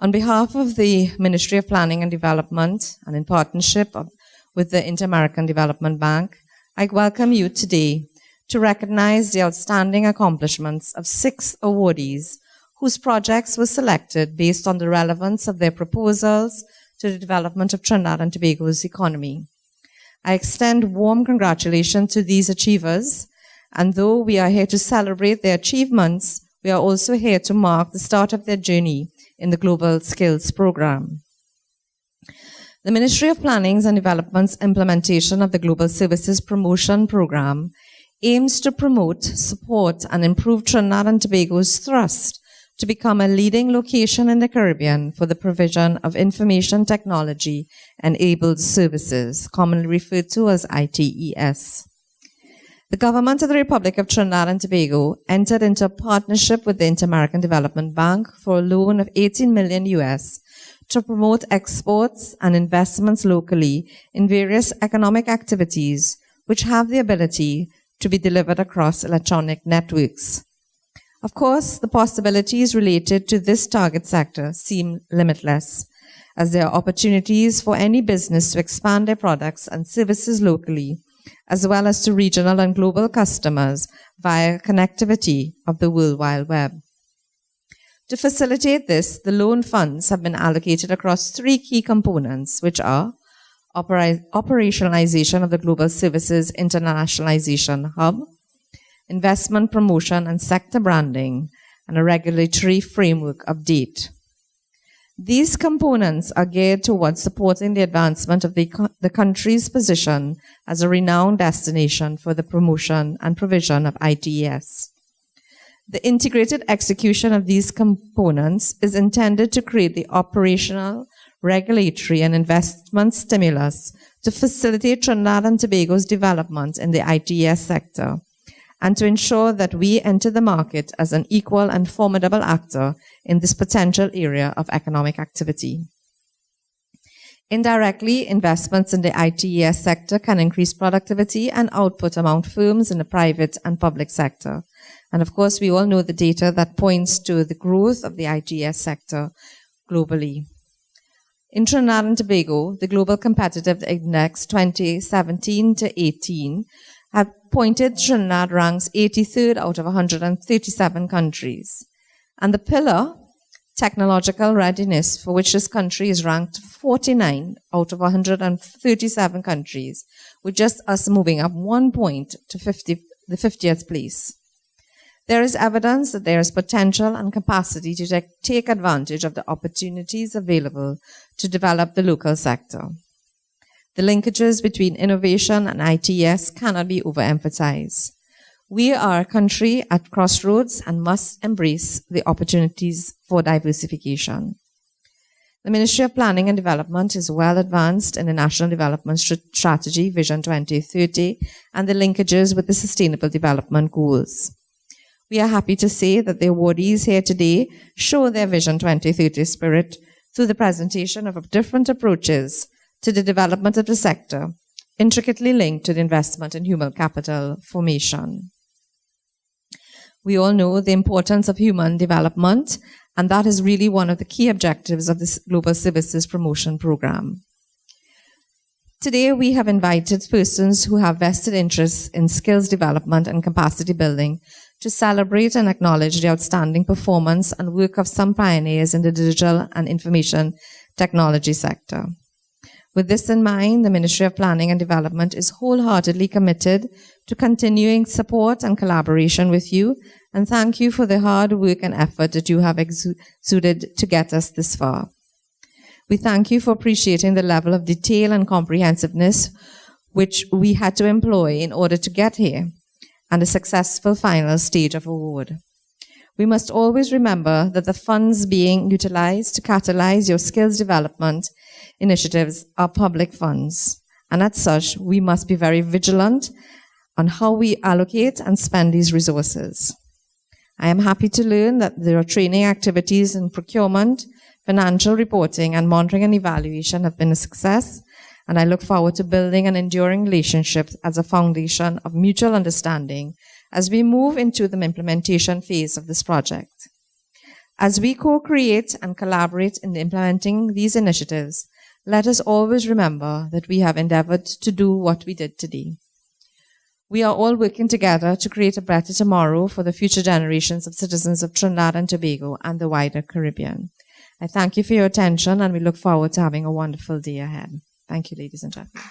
On behalf of the Ministry of Planning and Development, and in partnership with the Inter-American Development Bank, I welcome you today to recognize the outstanding accomplishments of 6 awardees whose projects were selected based on the relevance of their proposals to the development of Trinidad and Tobago's economy. I extend warm congratulations to these achievers, and though we are here to celebrate their achievements, we are also here to mark the start of their journey in the Global Skills Program. The Ministry of Planning and Development's implementation of the Global Services Promotion Program aims to promote, support, and improve Trinidad and Tobago's thrust to become a leading location in the Caribbean for the provision of information technology-enabled services, commonly referred to as ITES. The government of the Republic of Trinidad and Tobago entered into a partnership with the Inter-American Development Bank for a loan of $18 million to promote exports and investments locally in various economic activities which have the ability to be delivered across electronic networks. Of course, the possibilities related to this target sector seem limitless, as there are opportunities for any business to expand their products and services locally, as well as to regional and global customers via connectivity of the World Wide Web. To facilitate this, the loan funds have been allocated across 3 key components, which are operationalization of the Global Services Internationalization Hub, investment promotion and sector branding, and a regulatory framework update. These components are geared towards supporting the advancement of the country's position as a renowned destination for the promotion and provision of ITES. The integrated execution of these components is intended to create the operational, regulatory, and investment stimulus to facilitate Trinidad and Tobago's development in the ITES sector, and to ensure that we enter the market as an equal and formidable actor in this potential area of economic activity. Indirectly, investments in the ITES sector can increase productivity and output among firms in the private and public sector. And of course, we all know the data that points to the growth of the ITES sector globally. In Trinidad and Tobago, the Global Competitive Index 2017 to 18 have pointed Trinidad ranks 83rd out of 137 countries. And the pillar, technological readiness, for which this country is ranked 49 out of 137 countries, with just us moving up 1 point to the 50th place. There is evidence that there is potential and capacity to take advantage of the opportunities available to develop the local sector. The linkages between innovation and ITES cannot be overemphasized. We are a country at crossroads and must embrace the opportunities for diversification. The Ministry of Planning and Development is well advanced in the National Development Strategy Vision 2030 and the linkages with the Sustainable Development Goals. We are happy to say that the awardees here today show their Vision 2030 spirit through the presentation of different approaches to the development of the sector, intricately linked to the investment in human capital formation. We all know the importance of human development, and that is really one of the key objectives of this Global Services Promotion Program. Today, we have invited persons who have vested interests in skills development and capacity building to celebrate and acknowledge the outstanding performance and work of some pioneers in the digital and information technology sector. With this in mind, the Ministry of Planning and Development is wholeheartedly committed to continuing support and collaboration with you, and thank you for the hard work and effort that you have exuded to get us this far. We thank you for appreciating the level of detail and comprehensiveness which we had to employ in order to get here, and the successful final stage of award. We must always remember that the funds being utilized to catalyze your skills development initiatives are public funds, and as such, we must be very vigilant on how we allocate and spend these resources. I am happy to learn that there are training activities in procurement, financial reporting, and monitoring and evaluation have been a success, and I look forward to building an enduring relationship as a foundation of mutual understanding as we move into the implementation phase of this project. As we co-create and collaborate in implementing these initiatives, let us always remember that we have endeavored to do what we did today. We are all working together to create a better tomorrow for the future generations of citizens of Trinidad and Tobago and the wider Caribbean. I thank you for your attention, and we look forward to having a wonderful day ahead. Thank you, ladies and gentlemen.